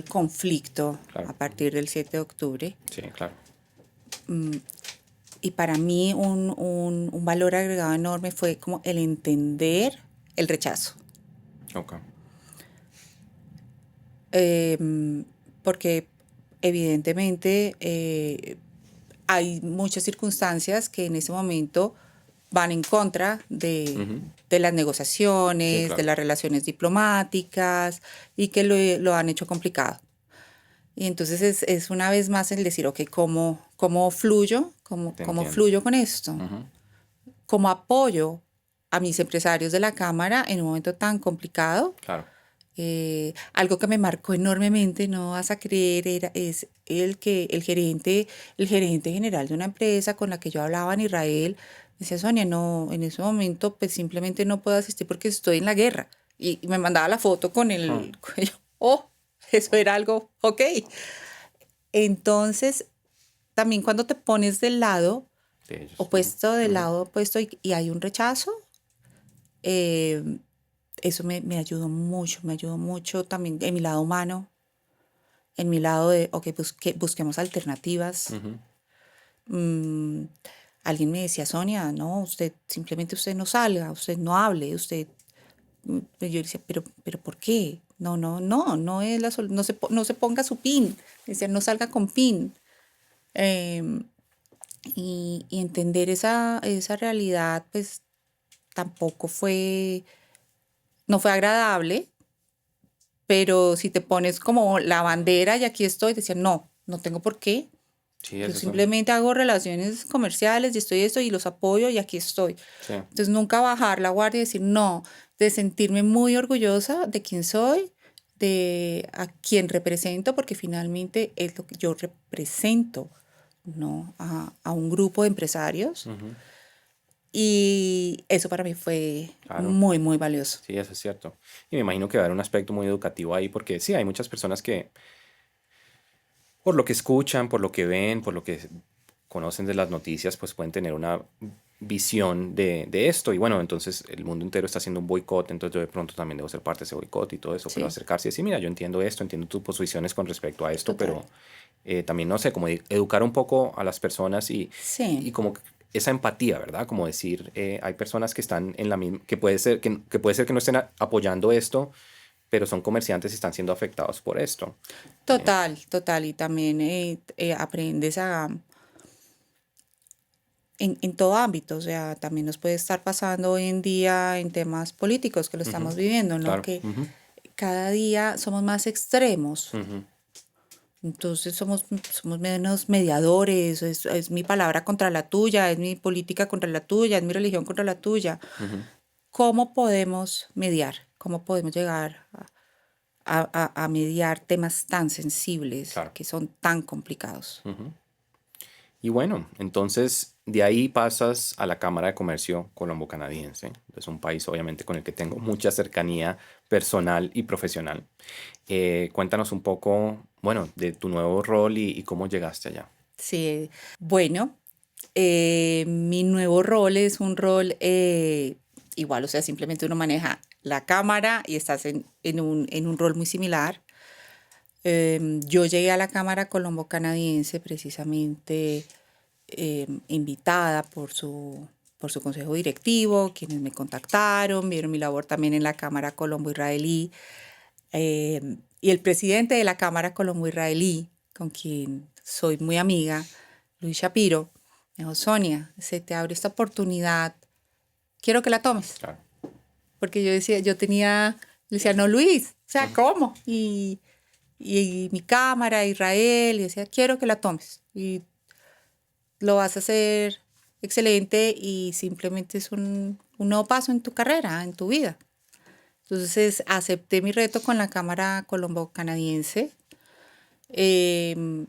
conflicto Claro. a partir del 7 de octubre. Sí, claro. Y para mí un valor agregado enorme fue como el entender el rechazo. Ok. Porque evidentemente hay muchas circunstancias que en ese momento van en contra de las negociaciones, Sí, claro. de las relaciones diplomáticas y que lo han hecho complicado. Y entonces es una vez más el decir, ok, ¿cómo fluyo? ¿Cómo entiendo. fluyo con esto? ¿Cómo apoyo a mis empresarios de la Cámara en un momento tan complicado? Claro. Algo que me marcó enormemente, no vas a creer, es el gerente general de una empresa con la que yo hablaba en Israel, decía, Sonia, no, en ese momento pues simplemente no puedo asistir porque estoy en la guerra. Y me mandaba la foto con el cuello. Oh, eso era algo, ok. Entonces, también cuando te pones del lado De ellos. opuesto, y hay un rechazo, eso me ayudó mucho también en mi lado humano, en mi lado de, ok, busquemos alternativas. Alguien me decía, Sonia, no, usted no salga, usted no hable, yo decía, pero ¿por qué? No es no se ponga su pin, decía, no salga con pin. Y entender esa realidad, pues tampoco no fue agradable, pero si te pones como la bandera y aquí estoy, decía, no tengo por qué. Sí, Yo eso simplemente hago relaciones comerciales y estoy esto y los apoyo y aquí estoy. Sí. Entonces nunca bajar la guardia y decir no, de sentirme muy orgullosa de quién soy, de a quién represento, porque finalmente es lo que yo represento, ¿no? A un grupo de empresarios. Y eso para mí fue Claro. muy, muy valioso. Sí, eso es cierto. Y me imagino que va a haber un aspecto muy educativo ahí, porque sí, hay muchas personas que, por lo que escuchan, por lo que ven, por lo que conocen de las noticias, pues pueden tener una visión de esto. Y bueno, entonces el mundo entero está haciendo un boicot, entonces yo de pronto también debo ser parte de ese boicot y todo eso, pero Sí. acercarse y decir, mira, yo entiendo esto, entiendo tus posiciones con respecto a esto, Total. pero también, no sé, como educar un poco a las personas y Sí. como esa empatía, ¿verdad? Como decir, hay personas que están en la misma, que puede ser que no estén apoyando esto, pero son comerciantes y están siendo afectados por esto. Total. Y también aprendes en todo ámbito, o sea, también nos puede estar pasando hoy en día en temas políticos que lo estamos viviendo, ¿no? Claro. Que cada día somos más extremos. Entonces somos menos mediadores, es mi palabra contra la tuya, es mi política contra la tuya, es mi religión contra la tuya. ¿Cómo podemos mediar? ¿Cómo podemos llegar a mediar temas tan sensibles Claro. que son tan complicados? Y bueno, entonces de ahí pasas a la Cámara de Comercio Colombo-Canadiense. Es un país obviamente con el que tengo mucha cercanía personal y profesional. Cuéntanos un poco, bueno, de tu nuevo rol y cómo llegaste allá. Sí, bueno, mi nuevo rol es un rol igual, o sea, simplemente uno maneja la cámara y estás en un rol muy similar. Yo llegué a la Cámara Colombo Canadiense precisamente invitada por su por su consejo directivo, quienes me contactaron, vieron mi labor también en la Cámara Colombo-Israelí. Y el presidente de la Cámara Colombo-Israelí, con quien soy muy amiga, Luis Shapiro, me dijo, Sonia, se te abre esta oportunidad, quiero que la tomes. Claro. Porque yo decía, le decía, no, Luis, o sea, ¿cómo? Y mi cámara, Israel, y decía, quiero que la tomes. Y lo vas a hacer excelente y simplemente es un nuevo paso en tu carrera, en tu vida. Entonces acepté mi reto con la Cámara Colombo-Canadiense, que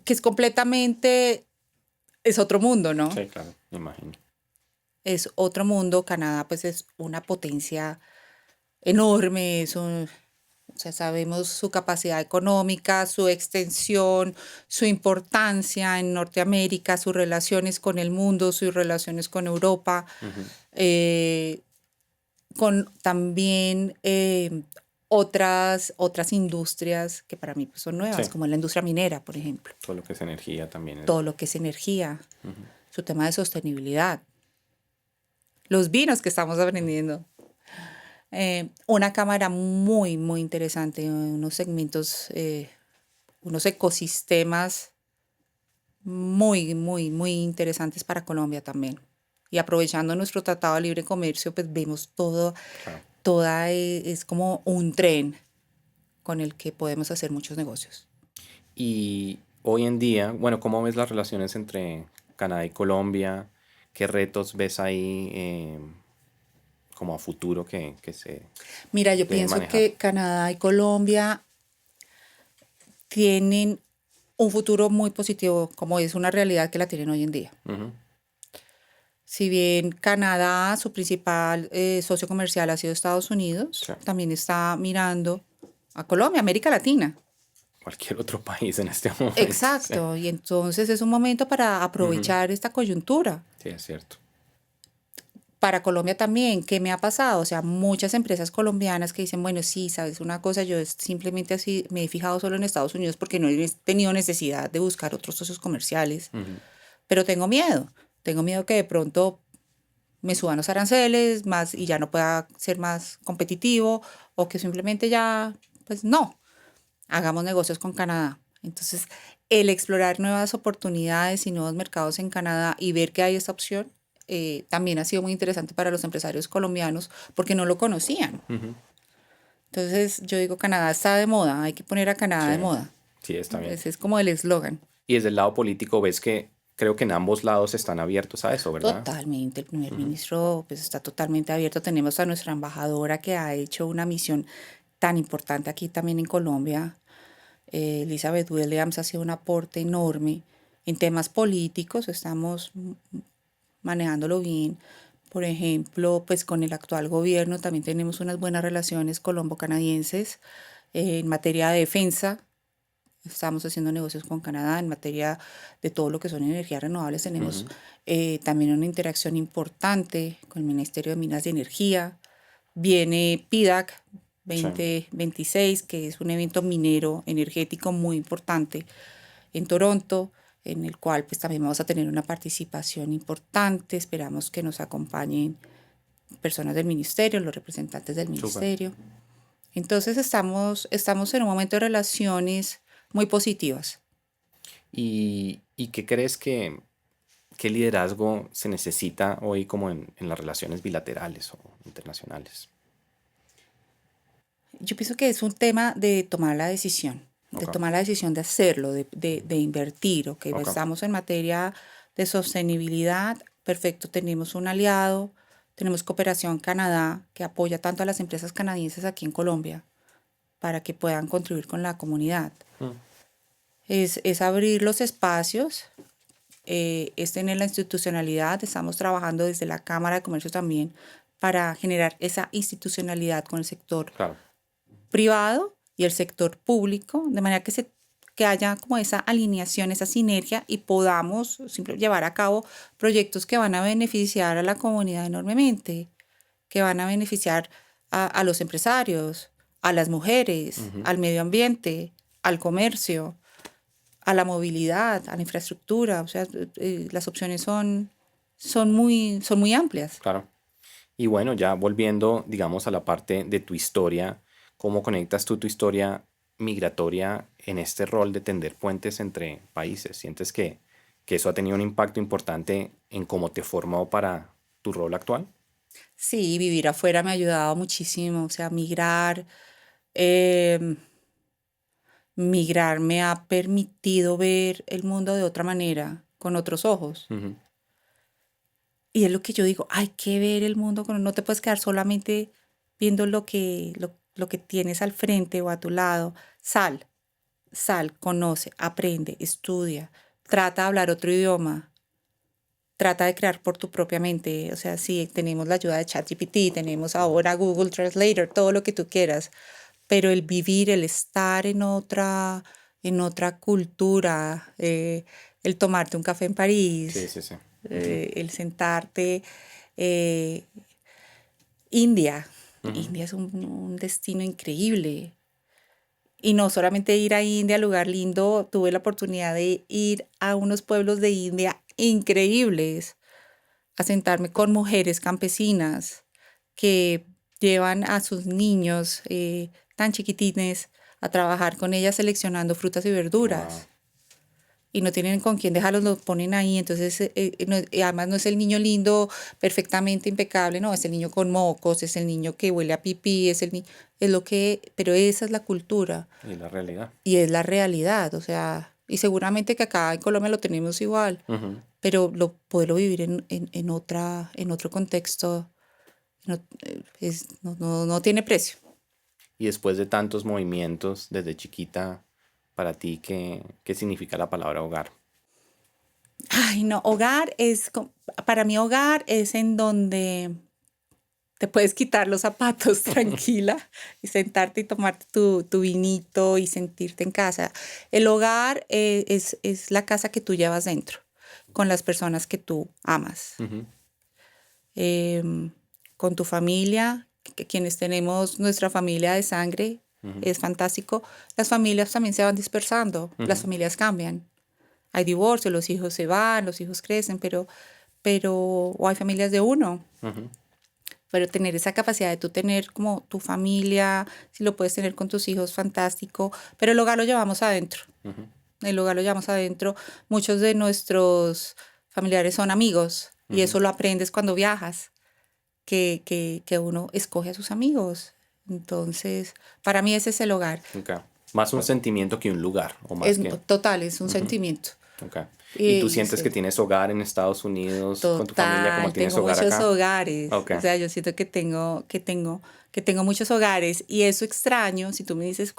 es completamente, es otro mundo, ¿no? Sí, claro, me imagino. Es otro mundo. Canadá pues es una potencia enorme, o sea, sabemos su capacidad económica, su extensión, su importancia en Norteamérica, sus relaciones con el mundo, sus relaciones con Europa, con también otras industrias que para mí pues, son nuevas, Sí, como la industria minera, por ejemplo. todo lo que es energía también. Todo lo que es energía, su tema de sostenibilidad, los vinos que estamos aprendiendo. Una cámara muy, muy interesante, unos segmentos, unos ecosistemas muy, muy, muy interesantes para Colombia también. Y aprovechando nuestro Tratado de Libre Comercio, pues vemos Claro. es como un tren con el que podemos hacer muchos negocios. Y hoy en día, bueno, ¿cómo ves las relaciones entre Canadá y Colombia? ¿Qué retos ves ahí como a futuro que se Mira, yo deben pienso manejar? que Canadá y Colombia tienen un futuro muy positivo, como es una realidad que la tienen hoy en día. Ujú. Si bien Canadá, su principal socio comercial ha sido Estados Unidos, Sí. también está mirando a Colombia, América Latina. Cualquier otro país en este momento. Sí, Exacto, y entonces es un momento para aprovechar esta coyuntura. sí, es cierto. Para Colombia también, ¿qué me ha pasado? O sea, muchas empresas colombianas que dicen, bueno, sí, sabes una cosa, yo simplemente así me he fijado solo en Estados Unidos porque no he tenido necesidad de buscar otros socios comerciales, pero tengo miedo que de pronto me suban los aranceles más y ya no pueda ser más competitivo o que simplemente ya, pues no, hagamos negocios con Canadá. Entonces, el explorar nuevas oportunidades y nuevos mercados en Canadá y ver que hay esta opción también ha sido muy interesante para los empresarios colombianos porque no lo conocían. Entonces, yo digo, Canadá está de moda, hay que poner a Canadá Sí, de moda. sí, está bien. Ese es como el eslogan. Y desde el lado político ves que creo que en ambos lados están abiertos a eso, ¿verdad? Totalmente, el primer ministro pues está totalmente abierto. Tenemos a nuestra embajadora que ha hecho una misión tan importante aquí también en Colombia. Elizabeth Williams ha sido un aporte enorme en temas políticos, estamos manejándolo bien. Por ejemplo, pues con el actual gobierno también tenemos unas buenas relaciones colombo-canadienses en materia de defensa. Estamos haciendo negocios con Canadá en materia de todo lo que son energías renovables. Tenemos también una interacción importante con el Ministerio de Minas y Energía. Viene PIDAC Sí. 2026, que es un evento minero energético muy importante en Toronto, en el cual pues también vamos a tener una participación importante. Esperamos que nos acompañen personas del ministerio, los representantes del Súper. ministerio. Entonces estamos en un momento de relaciones muy positivas. ¿Y qué crees qué liderazgo se necesita hoy como en las relaciones bilaterales o internacionales? Yo pienso que es un tema de tomar la decisión, de Ok, tomar la decisión de hacerlo, de invertir. Ok, ok. estamos en materia de sostenibilidad, perfecto, tenemos un aliado, tenemos Cooperación Canadá, que apoya tanto a las empresas canadienses aquí en Colombia para que puedan contribuir con la comunidad. Mm, Es abrir los espacios, es tener la institucionalidad. Estamos trabajando desde la Cámara de Comercio también para generar esa institucionalidad con el sector claro, privado y el sector público, de manera que haya como esa alineación, esa sinergia y podamos llevar a cabo proyectos que van a beneficiar a la comunidad enormemente, que van a beneficiar a los empresarios, a las mujeres, al medio ambiente, al comercio, a la movilidad, a la infraestructura. O sea, las opciones son son muy amplias. Claro. Y bueno, ya volviendo, digamos, a la parte de tu historia, ¿cómo conectas tú tu historia migratoria en este rol de tender puentes entre países? ¿Sientes que eso ha tenido un impacto importante en cómo te formó para tu rol actual? Sí, vivir afuera me ha ayudado muchísimo, o sea, em, migrar me ha permitido ver el mundo de otra manera, con otros ojos. Ujú. Y es lo que yo digo, hay que ver el mundo, no te puedes quedar solamente viendo lo que tienes al frente o a tu lado. Sal, conoce, aprende, estudia, trata de hablar otro idioma, trata de crear por tu propia mente. O sea, sí, tenemos la ayuda de ChatGPT, tenemos ahora Google Translator, todo lo que tú quieras, pero el vivir, el estar en otra cultura, el tomarte un café en Sí, París, sí, sí. Ujú, el sentarte, eh, India. ujú. India es un destino increíble. Y no solamente ir a India, lugar lindo, tuve la oportunidad de ir a unos pueblos de India increíbles, a sentarme con mujeres campesinas que llevan a sus niños tan chiquitines a trabajar con ellas seleccionando frutas y Wow. verduras. Y no tienen con quién dejarlos, los ponen ahí. Entonces, y además no es el niño lindo, perfectamente impecable, no, es el niño con mocos, es el niño que huele a pipí, es lo que, pero esa es la cultura. Y la realidad. Y es la realidad, o sea, y seguramente que acá en Colombia lo tenemos igual, Ujú. pero poderlo vivir en otro contexto no tiene precio. Y después de tantos movimientos desde chiquita, para ti, ¿qué significa la palabra hogar? Ay, no, para mí hogar es en donde te puedes quitar los zapatos tranquila y sentarte y tomarte tu vinito y sentirte en casa. El hogar es la casa que tú llevas dentro, con las personas que tú amas. Ujú, em, con tu familia, quienes tenemos nuestra familia de sangre, ujú, es fantástico. Las familias también se van dispersando, las ujú, familias cambian. Hay divorcio, los hijos se van, los hijos crecen, o hay familias de uno. ujú, Pero tener esa capacidad de tú tener como tu familia, si lo puedes tener con tus hijos, fantástico. Pero el hogar lo llevamos adentro. ujú, El hogar lo llevamos adentro. Muchos de nuestros familiares son amigos y ujú. eso lo aprendes cuando viajas. Que uno escoge a sus amigos. Entonces, para mí ese es el hogar. Ok. Más un sentimiento que un lugar, o más Es que... total, es un Ujú, sentimiento. ok. ¿Y tú Y sientes que sí, tienes hogar en Estados Unidos con tu familia como total, tienes tengo hogar muchos acá? hogares. Ok. O sea, yo siento que tengo muchos hogares y eso extraño. Si tú me dices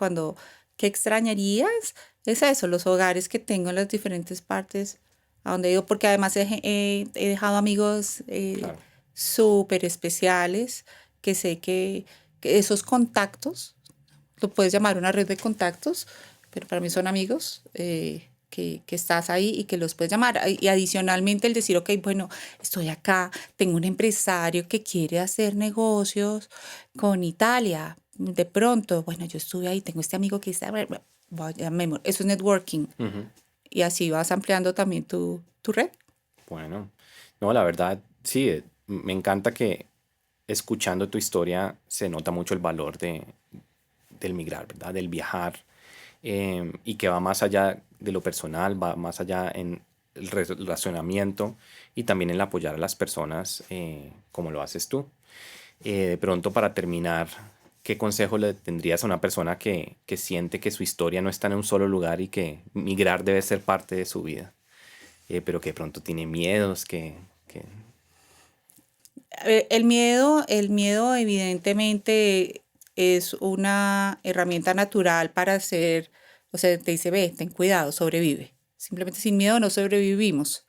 ¿qué extrañarías? Es eso, los hogares que tengo en las diferentes partes a donde he ido, porque además he dejado amigos Claro. súper especiales que sé que esos contactos lo puedes llamar una red de contactos, pero para mí son amigos que estás ahí y que los puedes llamar. Y adicionalmente el decir, ok, bueno, estoy acá, tengo un empresario que quiere hacer negocios con Italia. De pronto, bueno, yo estuve ahí, tengo este amigo que está, eso es networking. Ujú. Y así vas ampliando también tu red. Bueno. No, la verdad, sí, me encanta que escuchando tu historia se nota mucho el valor del migrar, ¿verdad? Del viajar, y que va más allá de lo personal, va más allá en el relacionamiento y también en el apoyar a las personas, como lo haces tú. De pronto, para terminar, ¿qué consejo le tendrías a una persona que siente que su historia no está en un solo lugar y que migrar debe ser parte de su vida, pero que de pronto tiene miedos, que... El miedo evidentemente es una herramienta natural para hacer, o sea, te dice, ve, ten cuidado, sobrevive. Simplemente sin miedo no sobrevivimos.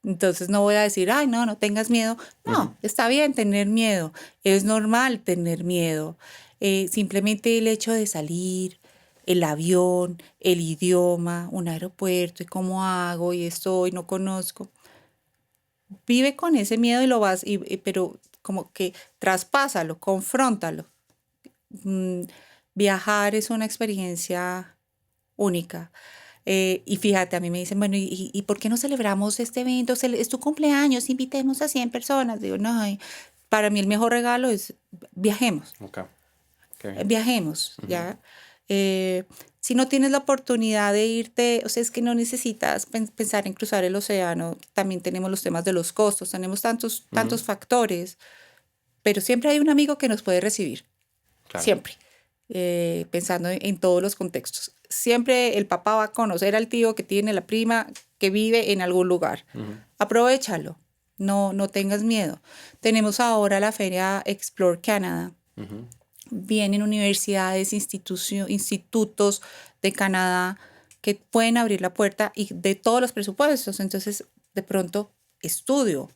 Entonces no voy a decir, ay, no, no tengas miedo. Ujú, No, está bien tener miedo, es normal tener miedo. Simplemente el hecho de salir, el avión, el idioma, un aeropuerto, y cómo hago, y estoy, no conozco. Vive con ese miedo y pero como que traspásalo, confróntalo. Mm, Viajar es una experiencia única. Y fíjate, a mí me dicen, bueno, ¿y por qué no celebramos este evento? Es tu cumpleaños, invitemos a 100 personas. Digo, no, para mí el mejor regalo es viajemos. Okay. Qué bien. Viajemos, ¿ya? Si no tienes la oportunidad de irte, o sea, es que no necesitas pensar en cruzar el océano. También tenemos los temas de los costos, tenemos tantos factores, pero siempre hay un amigo que nos puede recibir, Claro. siempre, pensando en todos los contextos. Siempre el papá va a conocer al tío que tiene la prima que vive en algún lugar. Aprovéchalo, no tengas miedo. Tenemos ahora la feria Explore Canada. Vienen universidades, institutos de Canadá que pueden abrir la puerta y de todos los presupuestos. Entonces, de pronto, estudio,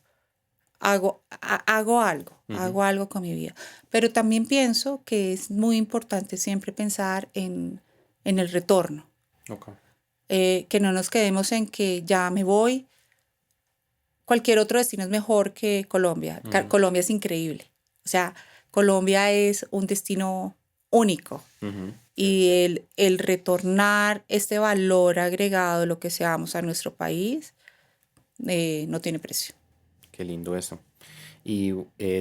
hago algo con mi vida. Pero también pienso que es muy importante siempre pensar en el retorno. Okay. Que no nos quedemos en que ya me voy. Cualquier otro destino es mejor que Colombia. Colombia es increíble. O sea, Colombia es un destino único y el retornar este valor agregado, lo que seamos a nuestro país, no tiene precio. Qué lindo eso. Y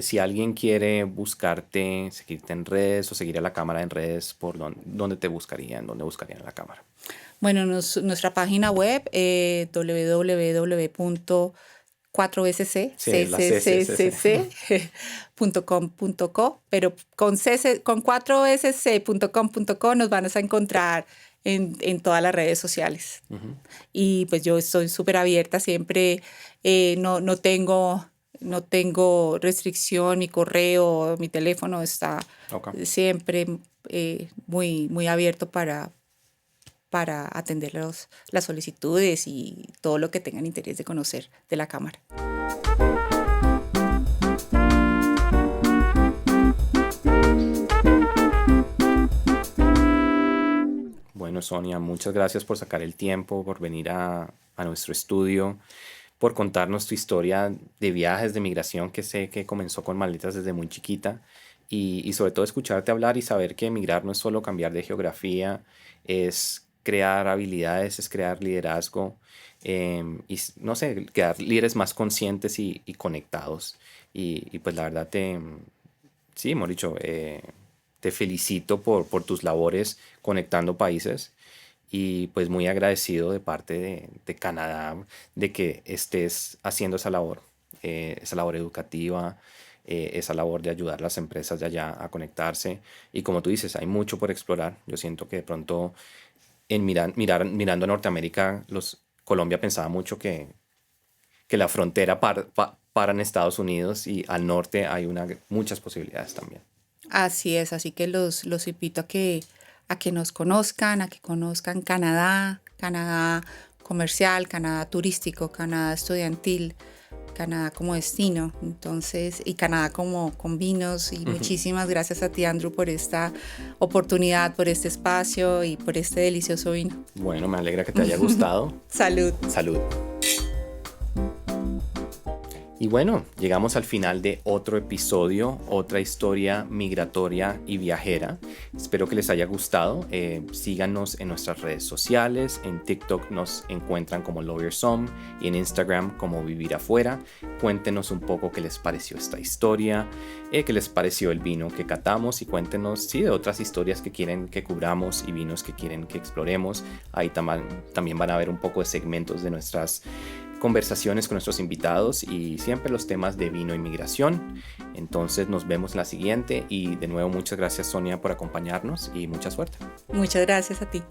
si alguien quiere buscarte, seguirte en redes o seguir a la cámara en redes, ¿por dónde te buscarían? ¿Dónde buscarían a la cámara? Bueno, nuestra página web, www.4scc.com.co, pero con 4scc.com.co nos van a encontrar en todas las redes sociales. Y pues yo estoy súper abierta siempre, no tengo restricción, mi correo, mi teléfono está siempre muy, muy abierto para atender las solicitudes y todo lo que tengan interés de conocer de la Cámara. Bueno, Sonia, muchas gracias por sacar el tiempo, por venir a nuestro estudio, por contarnos tu historia de viajes, de migración, que sé que comenzó con maletas desde muy chiquita, y sobre todo escucharte hablar y saber que emigrar no es solo cambiar de geografía, es crear habilidades, es crear liderazgo, y no sé, crear líderes más conscientes y conectados. Y pues la verdad sí, hemos dicho, te felicito por tus labores conectando países y pues muy agradecido de parte de Canadá de que estés haciendo esa labor educativa, esa labor de ayudar a las empresas de allá a conectarse. Y como tú dices, hay mucho por explorar. Yo siento que de pronto mirando a Norteamérica, Colombia pensaba mucho que la frontera para en Estados Unidos y al norte hay muchas posibilidades también. Así es, así que los invito a que nos conozcan, a que conozcan Canadá comercial, Canadá turístico, Canadá estudiantil, Canadá como destino, entonces, y Canadá como con vinos. Y muchísimas gracias a ti, Andrew, por esta oportunidad, por este espacio y por este delicioso vino. Bueno, me alegra que te haya gustado. Salud. Salud. Y bueno, llegamos al final de otro episodio, otra historia migratoria y viajera. Espero que les haya gustado. Síganos en nuestras redes sociales. En TikTok nos encuentran como LawyerSome y en Instagram como Vivir Afuera. Cuéntenos un poco qué les pareció esta historia, qué les pareció el vino que catamos y cuéntenos de otras historias que quieren que cubramos y vinos que quieren que exploremos. Ahí también van a ver un poco de segmentos de nuestras conversaciones con nuestros invitados y siempre los temas de vino y migración. Entonces nos vemos en la siguiente y de nuevo muchas gracias, Sonia, por acompañarnos y mucha suerte. Muchas gracias a ti.